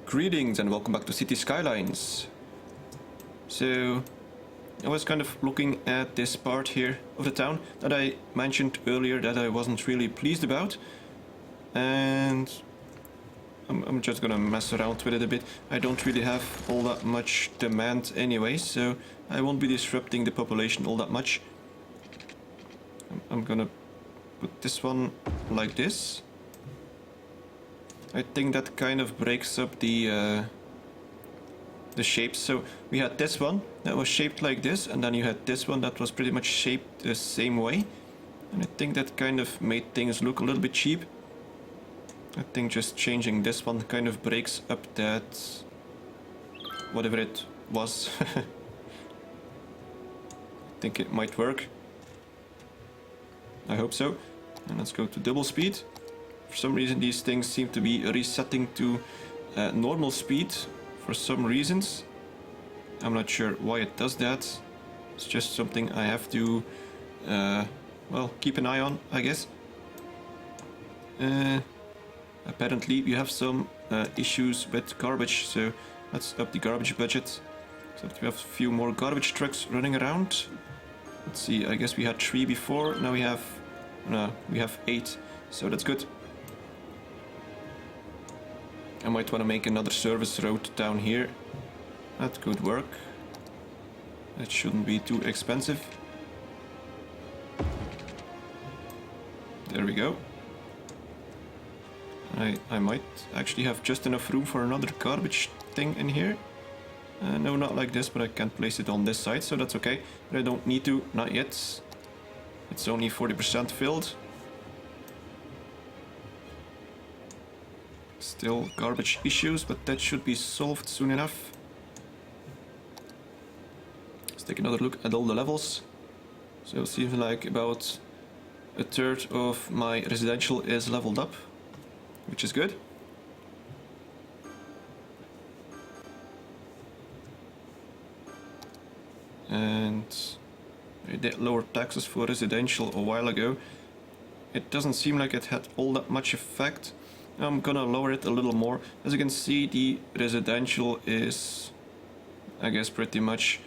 Greetings and welcome back to City Skylines. So, I was kind of looking at this part here of the town that I mentioned earlier that I wasn't really pleased about. And I'm just gonna mess around with it a bit. I don't really have all that much demand anyway, so I won't be disrupting the population all that much. I'm gonna put this one like this. I think that kind of breaks up the shapes. So we had this one that was shaped like this, and then you had this one that was pretty much shaped the same way. And I think that kind of made things look a little bit cheap. I think just changing this one kind of breaks up that whatever it was. I think it might work. I hope so. And let's go to double speed. For some reason these things seem to be resetting to normal speed for some reasons. I'm not sure why it does that. It's just something I have to well, keep an eye on, I guess. Apparently you have some issues with garbage, so let's up the garbage budget. So that we have a few more garbage trucks running around. Let's see, I guess we had 3 before, now we have 8, so that's good. I might want to make another service road down here. That could work. That shouldn't be too expensive. There we go. I might actually have just enough room for another garbage thing in here. No, not like this, but I can't place it on this side, so that's okay. But I don't need to, not yet. It's only 40% filled. Still garbage issues, but that should be solved soon enough. Let's take another look at all the levels. So it seems like about a third of my residential is leveled up, which is good. And we did lower taxes for residential a while ago. It doesn't seem like it had all that much effect. I'm gonna lower it a little more. As you can see, the residential is, I guess, pretty much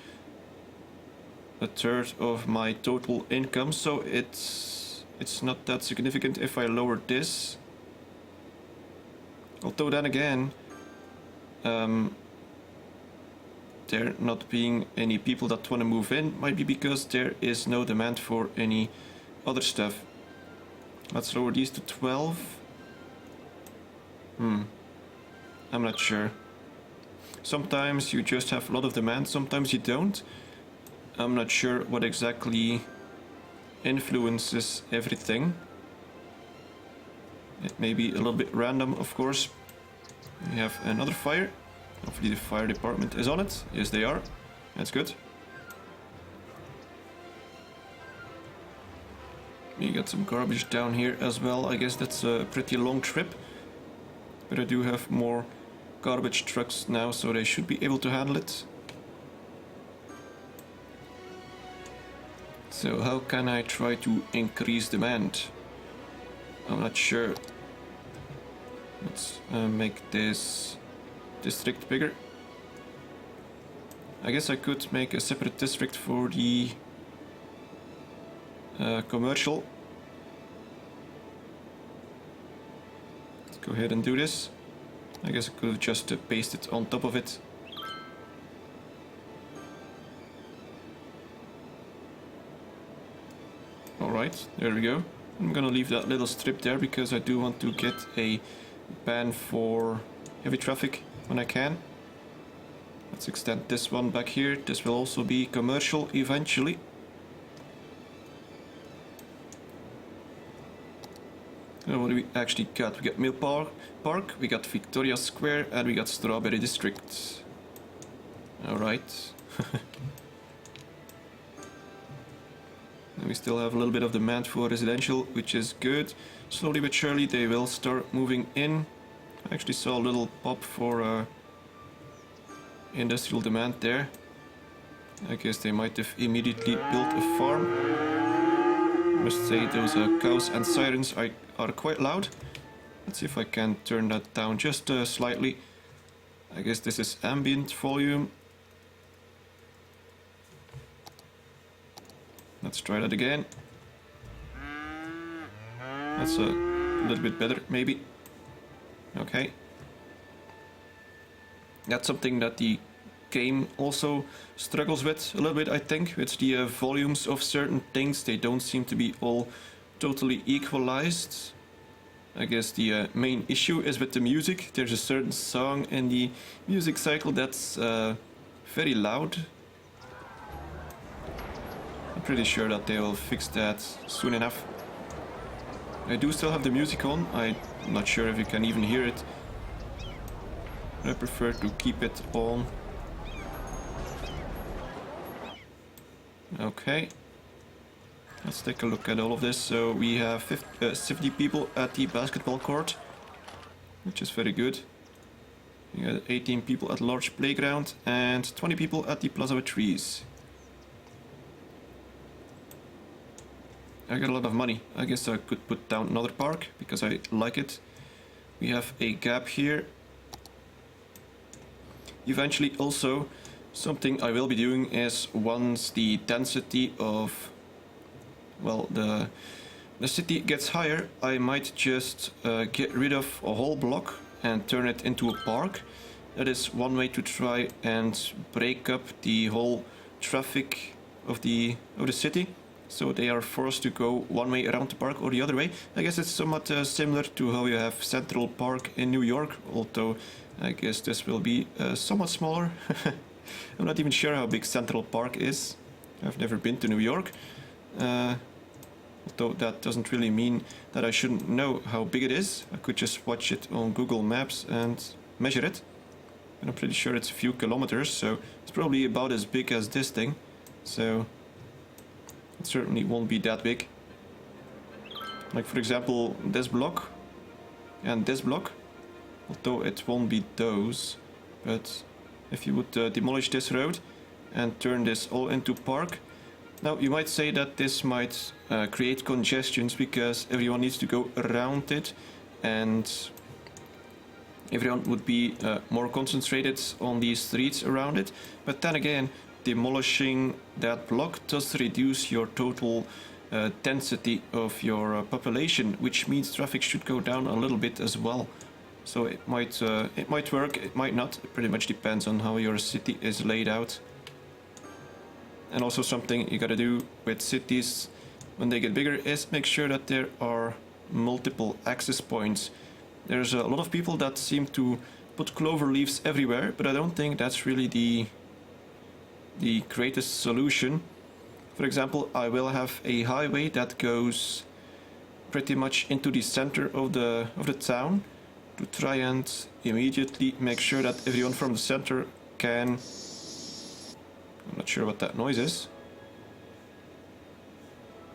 a third of my total income, so it's not that significant if I lower this. Although then again, there not being any people that want to move in might be because there is no demand for any other stuff. Let's lower these to 12. I'm not sure. Sometimes you just have a lot of demand, sometimes you don't. I'm not sure what exactly influences everything. It may be a little bit random, of course. We have another fire. Hopefully the fire department is on it. Yes, they are. That's good. We got some garbage down here as well. I guess that's a pretty long trip. But I do have more garbage trucks now, so they should be able to handle it. So how can I try to increase demand? I'm not sure. Let's make this district bigger. I guess I could make a separate district for the commercial. Let's go ahead and do this. I guess I could have just pasted it on top of it. Alright, there we go. I'm gonna leave that little strip there because I do want to get a ban for heavy traffic when I can. Let's extend this one back here. This will also be commercial eventually. So what do we actually got? We got Mill Park, we got Victoria Square, and we got Strawberry District. Alright. And we still have a little bit of demand for residential, which is good. Slowly but surely they will start moving in. I actually saw a little pop for industrial demand there. I guess they might have immediately built a farm. I must say those cows and sirens are quite loud. Let's see if I can turn that down just slightly. I guess this is ambient volume. Let's try that again. That's a little bit better, maybe. Okay. That's something that the game also struggles with a little bit, I think. It's the volumes of certain things. They don't seem to be all totally equalized. I guess the main issue is with the music. There's a certain song in the music cycle that's very loud. I'm pretty sure that they will fix that soon enough. I do still have the music on. I'm not sure if you can even hear it. I prefer to keep it on. Okay. Let's take a look at all of this. So we have 70 people at the basketball court, which is very good. We got 18 people at the large playground and 20 people at the plaza with trees. I got a lot of money. I guess I could put down another park because I like it. We have a gap here. Eventually also, something I will be doing is once the density of, well, the city gets higher, I might just get rid of a whole block and turn it into a park. That is one way to try and break up the whole traffic of the city. So they are forced to go one way around the park or the other way. I guess it's somewhat similar to how you have Central Park in New York, although I guess this will be somewhat smaller. I'm not even sure how big Central Park is. I've never been to New York. Although that doesn't really mean that I shouldn't know how big it is. I could just watch it on Google Maps and measure it. And I'm pretty sure it's a few kilometers, so it's probably about as big as this thing. So it certainly won't be that big. Like for example, this block and this block. Although it won't be those. But if you would demolish this road and turn this all into park. Now you might say that this might create congestions because everyone needs to go around it and everyone would be more concentrated on the streets around it. But then again, demolishing that block does reduce your total density of your population, which means traffic should go down a little bit as well. So it might work, it might not. It pretty much depends on how your city is laid out. And also something you gotta do with cities when they get bigger is make sure that there are multiple access points. There's a lot of people that seem to put clover leaves everywhere, but I don't think that's really the greatest solution. For example, I will have a highway that goes pretty much into the center of the town to try and immediately make sure that everyone from the center can... I'm not sure what that noise is.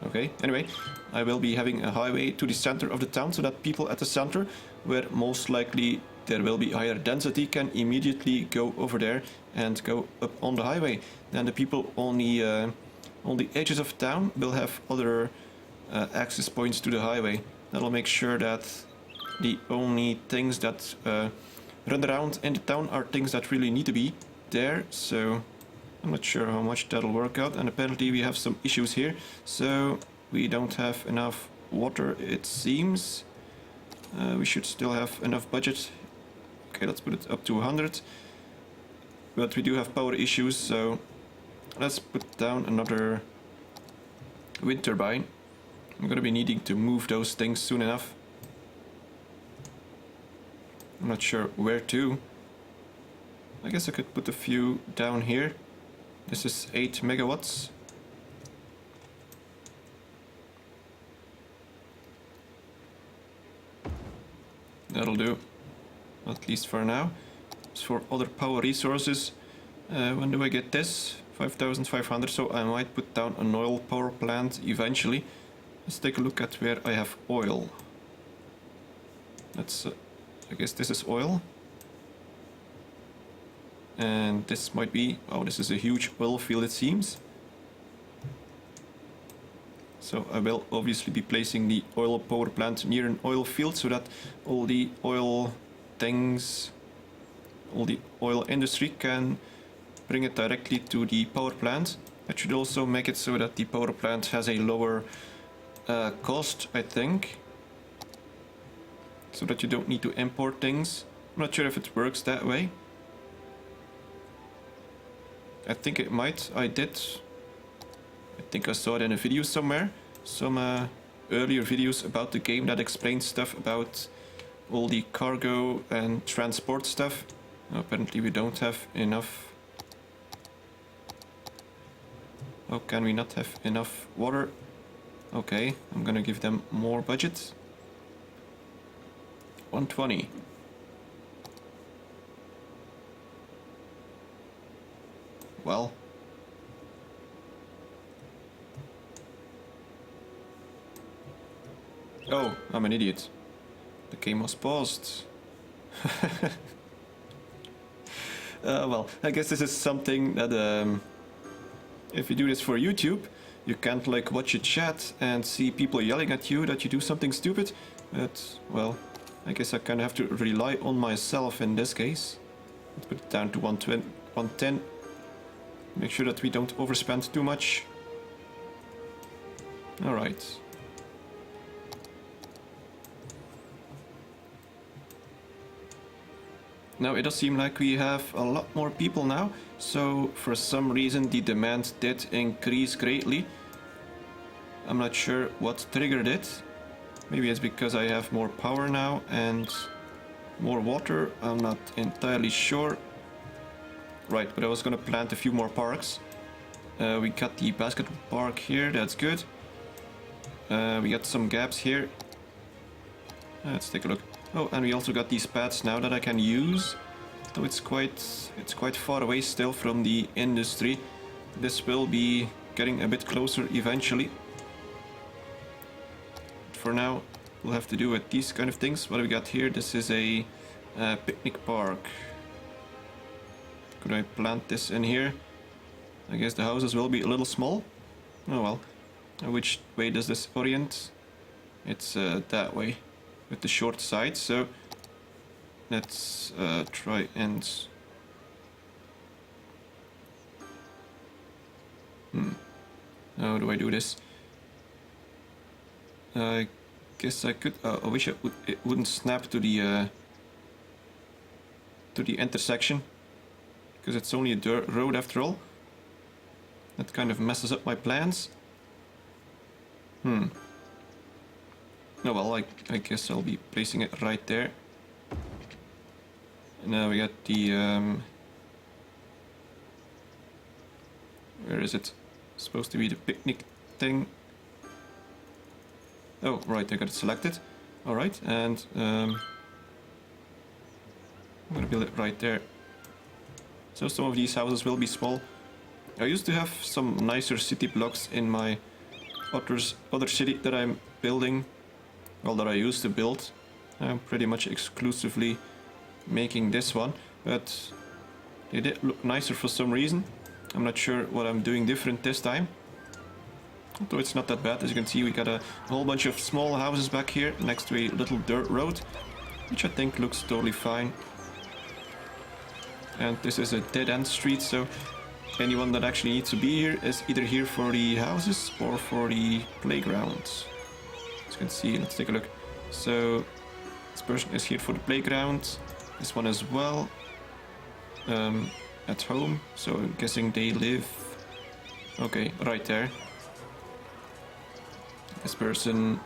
Okay, anyway, I will be having a highway to the center of the town so that people at the center, where most likely there will be higher density, can immediately go over there and go up on the highway. Then the people on the edges of town will have other access points to the highway. That'll make sure that the only things that run around in the town are things that really need to be there. So I'm not sure how much that'll work out, and apparently we have some issues here. So we don't have enough water, it seems. We should still have enough budget. Okay, let's put it up to 100. But we do have power issues, so let's put down another wind turbine. I'm gonna be needing to move those things soon enough. I'm not sure where to. I guess I could put a few down here. This is 8 megawatts. That'll do, at least for now. As for other power resources, when do I get this? 5,500, so I might put down an oil power plant eventually. Let's take a look at where I have oil. That's, I guess this is oil. And this might be, oh, this is a huge oil field it seems. So I will obviously be placing the oil power plant near an oil field so that all the oil things all the oil industry can bring it directly to the power plant. That should also make it so that the power plant has a lower cost, I think. So that you don't need to import things. I'm not sure if it works that way. I think it might. I think I saw it in a video somewhere. Some earlier videos about the game that explained stuff about all the cargo and transport stuff. Apparently we don't have enough. Oh, can we not have enough water? Okay, I'm gonna give them more budget. 120. Well. Oh, I'm an idiot. The game was paused. Well, I guess this is something that if you do this for YouTube, you can't like watch a chat and see people yelling at you that you do something stupid. But, well, I guess I kind of have to rely on myself in this case. Let's put it down to 120, 110. Make sure that we don't overspend too much. Alright. Now it does seem like we have a lot more people now, so for some reason the demand did increase greatly. I'm not sure what triggered it. Maybe it's because I have more power now and more water. I'm not entirely sure. Right, but I was gonna plant a few more parks. We got the basketball park here, that's good. We got some gaps here. Let's take a look. Oh, and we also got these pads now that I can use. Though it's quite far away still from the industry. This will be getting a bit closer eventually. For now, we'll have to do with these kind of things. What do we got here? This is a picnic park. Could I plant this in here? I guess the houses will be a little small. Oh well. Which way does this orient? It's that way. With the short side, so let's try and how do I do this? I guess I could. I wish it wouldn't snap to the intersection, because it's only a dirt road after all. That kind of messes up my plans. Oh well, I guess I'll be placing it right there. And now we got the where is it? Supposed to be the picnic thing. Oh, right, I got it selected. Alright, and I'm gonna build it right there. So some of these houses will be small. I used to have some nicer city blocks in my other city that I'm building. Well, that I used to build. I'm pretty much exclusively making this one, but they did look nicer for some reason. I'm not sure what I'm doing different this time. Although it's not that bad. As you can see, we got a whole bunch of small houses back here next to a little dirt road, which I think looks totally fine. And this is a dead-end street, so anyone that actually needs to be here is either here for the houses or for the playground. As you can see, let's take a look. So this person is here for the playground. This one as well. At home. So I'm guessing they live. Okay, right there. This person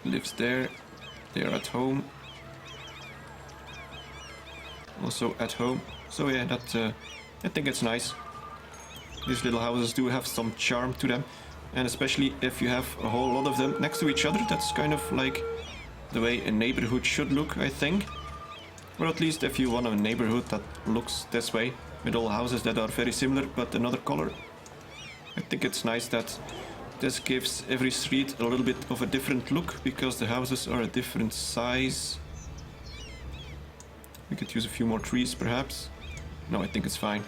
lives there. They are at home. Also at home. So yeah, that I think it's nice. These little houses do have some charm to them. And especially if you have a whole lot of them next to each other, that's kind of like the way a neighborhood should look, I think. Or at least if you want a neighborhood that looks this way, with all houses that are very similar but another color. I think it's nice that this gives every street a little bit of a different look, because the houses are a different size. We could use a few more trees perhaps. No, I think it's fine.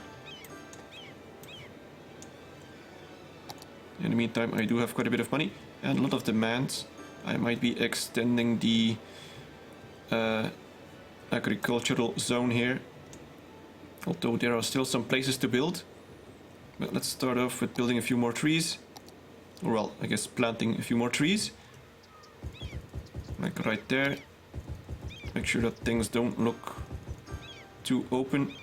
In the meantime, I do have quite a bit of money and a lot of demand. I might be extending the agricultural zone here. Although there are still some places to build. But let's start off with building a few more trees. Or well, I guess planting a few more trees. Like right there. Make sure that things don't look too open.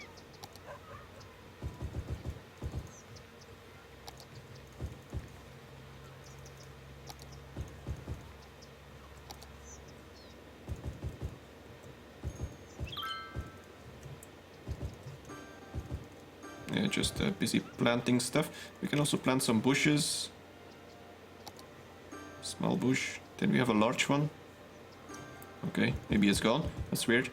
Yeah, just busy planting stuff. We can also plant some bushes. Small bush. Then we have a large one. Okay, maybe it's gone. That's weird.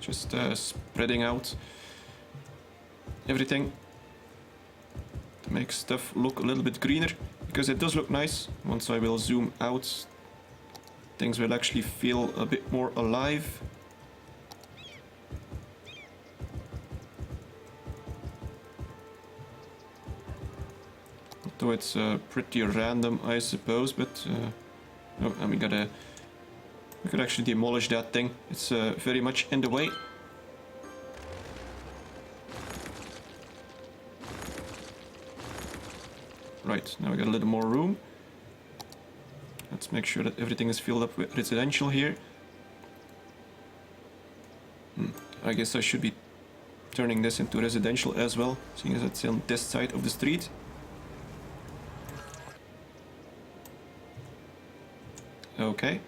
Just spreading out everything to make stuff look a little bit greener, because it does look nice. Once I will zoom out, things will actually feel a bit more alive. Although it's pretty random, I suppose, but oh, and we could actually demolish that thing. It's very much in the way. Right, now we got a little more room. Let's make sure that everything is filled up with residential here. I guess I should be turning this into residential as well, seeing as it's on this side of the street. Okay.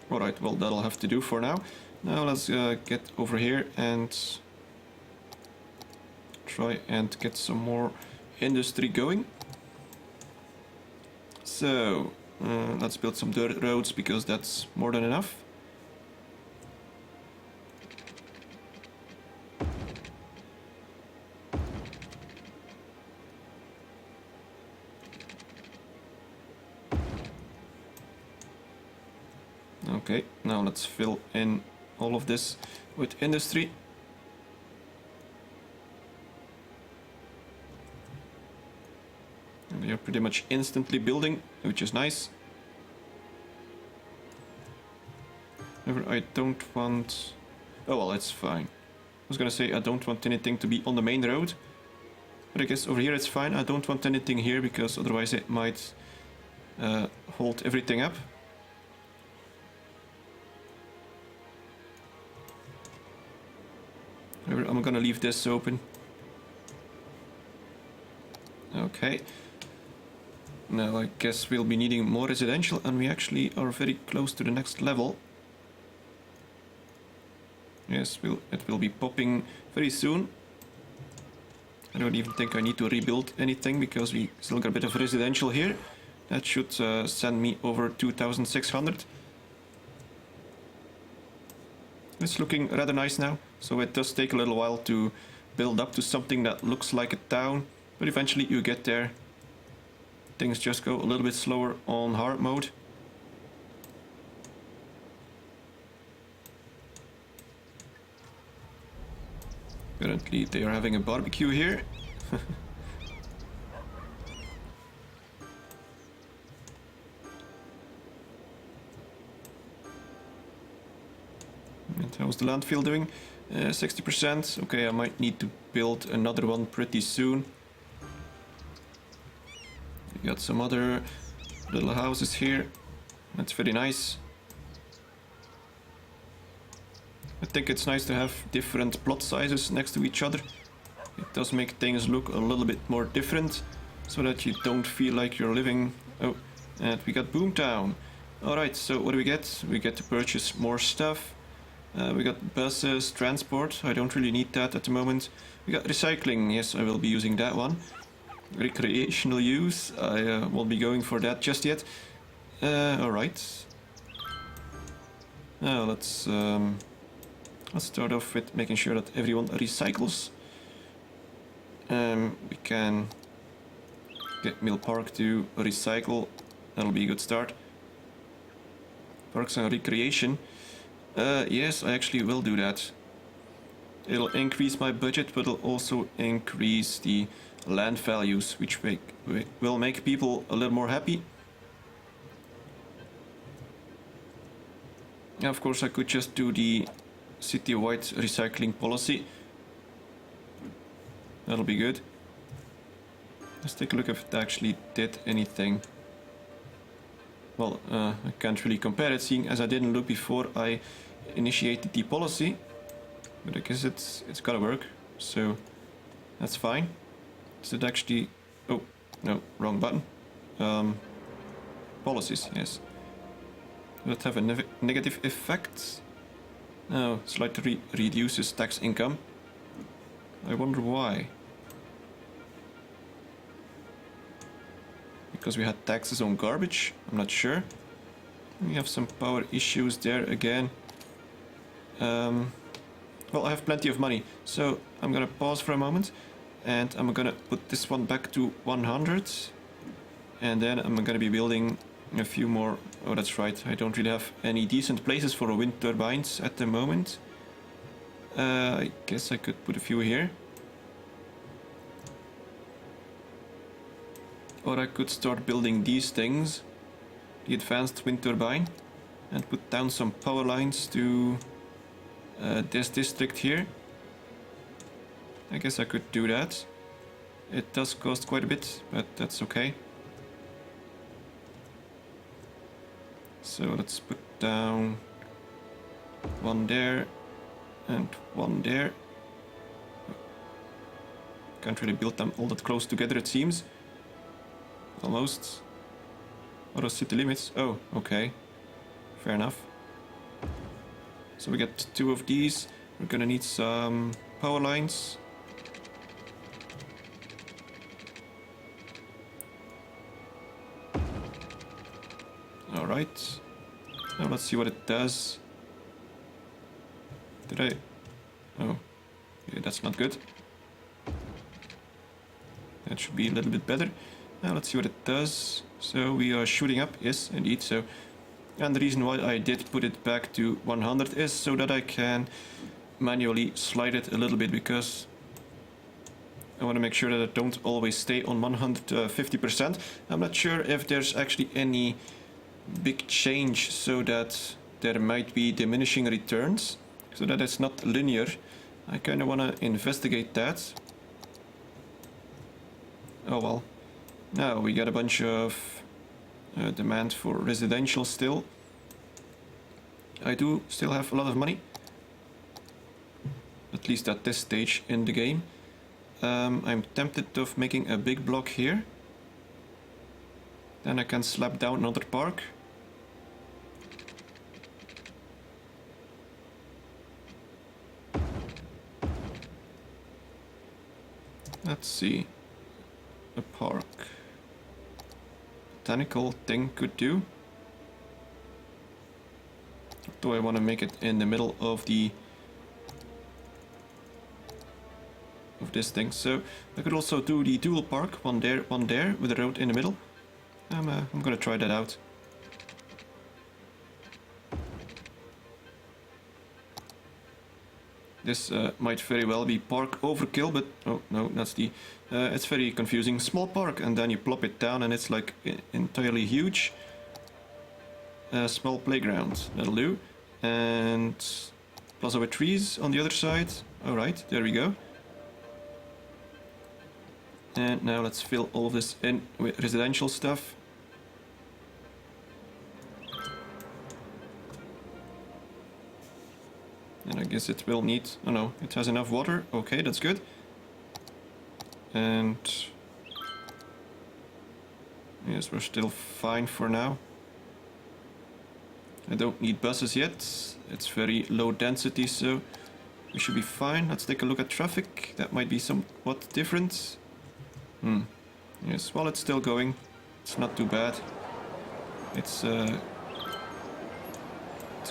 Alright, well, that'll have to do for now. Now let's get over here and try and get some more industry going. So, let's build some dirt roads, because that's more than enough. Okay, now let's fill in all of this with industry. And we are pretty much instantly building, which is nice. However, I don't want... Oh well, it's fine. I was gonna say I don't want anything to be on the main road. But I guess over here it's fine. I don't want anything here, because otherwise it might hold everything up. I'm gonna leave this open. Okay. Now I guess we'll be needing more residential, and we actually are very close to the next level. Yes, it will be popping very soon. I don't even think I need to rebuild anything, because we still got a bit of residential here. That should send me over 2,600. It's looking rather nice now, so it does take a little while to build up to something that looks like a town, but eventually you get there. Things just go a little bit slower on hard mode. Currently they are having a barbecue here. And how's the landfill doing? 60%. Okay, I might need to build another one pretty soon. We got some other little houses here. That's very nice. I think it's nice to have different plot sizes next to each other. It does make things look a little bit more different, so that you don't feel like you're living... Oh, and we got Boomtown. Alright, so what do we get? We get to purchase more stuff. We got buses, transport. I don't really need that at the moment. We got recycling. Yes, I will be using that one. Recreational use. I won't be going for that just yet. Alright. Now let's start off with making sure that everyone recycles. We can get Mill Park to recycle. That'll be a good start. Parks and recreation. Yes, I actually will do that. It'll increase my budget, but it'll also increase the land values, which will make people a little more happy. Now, of course, I could just do the city-wide recycling policy. That'll be good. Let's take a look if it actually did anything. Well, I can't really compare it, seeing as I didn't look before I initiated the policy. But I guess it's gotta work, so that's fine. Is it actually... Oh, no, wrong button. Policies, yes. Will it have a negative effect? No, slightly reduces tax income. I wonder why. Because we had taxes on garbage? I'm not sure. We have some power issues there again. Well, I have plenty of money, so I'm gonna pause for a moment. And I'm gonna put this one back to 100. And then I'm gonna be building a few more. Oh, that's right, I don't really have any decent places for wind turbines at the moment. I guess I could put a few here. Or I could start building these things, the advanced wind turbine, and put down some power lines to this district here. I guess I could do that. It does cost quite a bit, but that's okay. So let's put down one there and one there. Can't really build them all that close together, it seems. Almost. What are city limits? Oh, okay. Fair enough. So we get 2 of these. We're gonna need some power lines. Alright. Now let's see what it does. Did I... Oh. Yeah, that's not good. That should be a little bit better. Now let's see what it does. So we are shooting up, yes, indeed. So, and the reason why I did put it back to 100 is so that I can manually slide it a little bit, because I want to make sure that I don't always stay on 150%. I'm not sure if there's actually any big change, so that there might be diminishing returns, so that it's not linear. I kind of want to investigate that. Oh well. Now we got a bunch of demand for residential still. I do still have a lot of money, at least at this stage in the game. I'm tempted of making a big block here. Then I can slap down another park. Let's see. A park. Botanical thing could do. Do I want to make it in the middle of this thing? So I could also do the dual park, one there, with a road in the middle. I'm gonna try that out. This might very well be park overkill, but oh no, that's the... it's very confusing. Small park, and then you plop it down and it's like entirely huge. Small playground, that'll do. And plaza with trees on the other side. Alright, there we go. And now let's fill all of this in with residential stuff. And I guess it will need... Oh no, it has enough water. Okay, that's good. And... yes, we're still fine for now. I don't need buses yet. It's very low density, so we should be fine. Let's take a look at traffic. That might be somewhat different. Yes, well, it's still going. It's not too bad. It's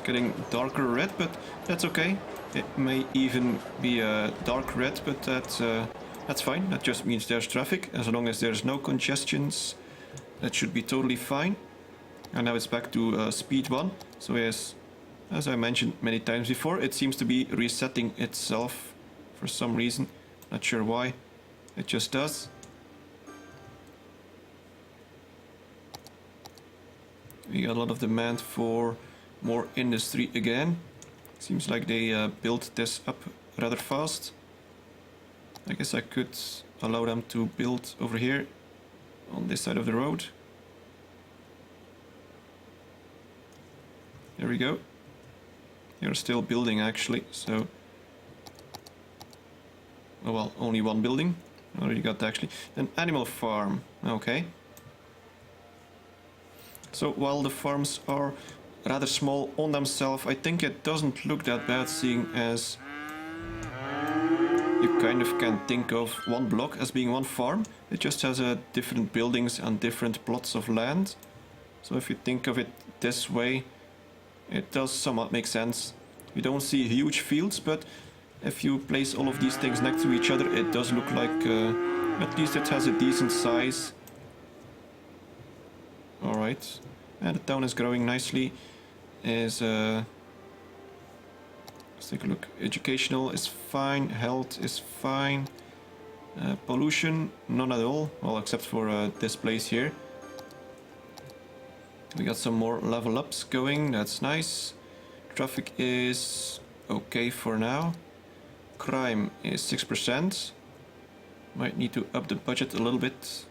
getting darker red, but that's okay. It may even be a dark red, but that's fine. That just means there's traffic. As long as there's no congestions, that should be totally fine. And now it's back to speed 1. So yes, as I mentioned many times before, it seems to be resetting itself for some reason. Not sure why. It just does. We got a lot of demand for more industry again. Seems like they built this up rather fast. I guess I could allow them to build over here on this side of the road. There we go. They're still building actually, so... Oh well, only one building. Already got actually. An animal farm, okay. So while the farms are rather small on themselves, I think it doesn't look that bad, seeing as you kind of can think of one block as being one farm. It just has different buildings and different plots of land. So if you think of it this way, it does somewhat make sense. You don't see huge fields, but if you place all of these things next to each other, it does look like at least it has a decent size. Alright, and the town is growing nicely. Let's take a look. Educational is fine, health is fine. Pollution, none at all. Well, except for this place here. We got some more level ups going, that's nice. Traffic is okay for now. Crime is 6%. Might need to up the budget a little bit.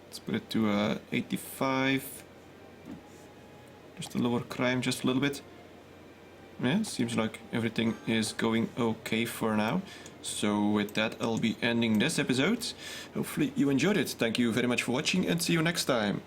Let's put it to 85. Just to lower crime just a little bit. Yeah, seems like everything is going okay for now. So with that, I'll be ending this episode. Hopefully you enjoyed it. Thank you very much for watching and see you next time.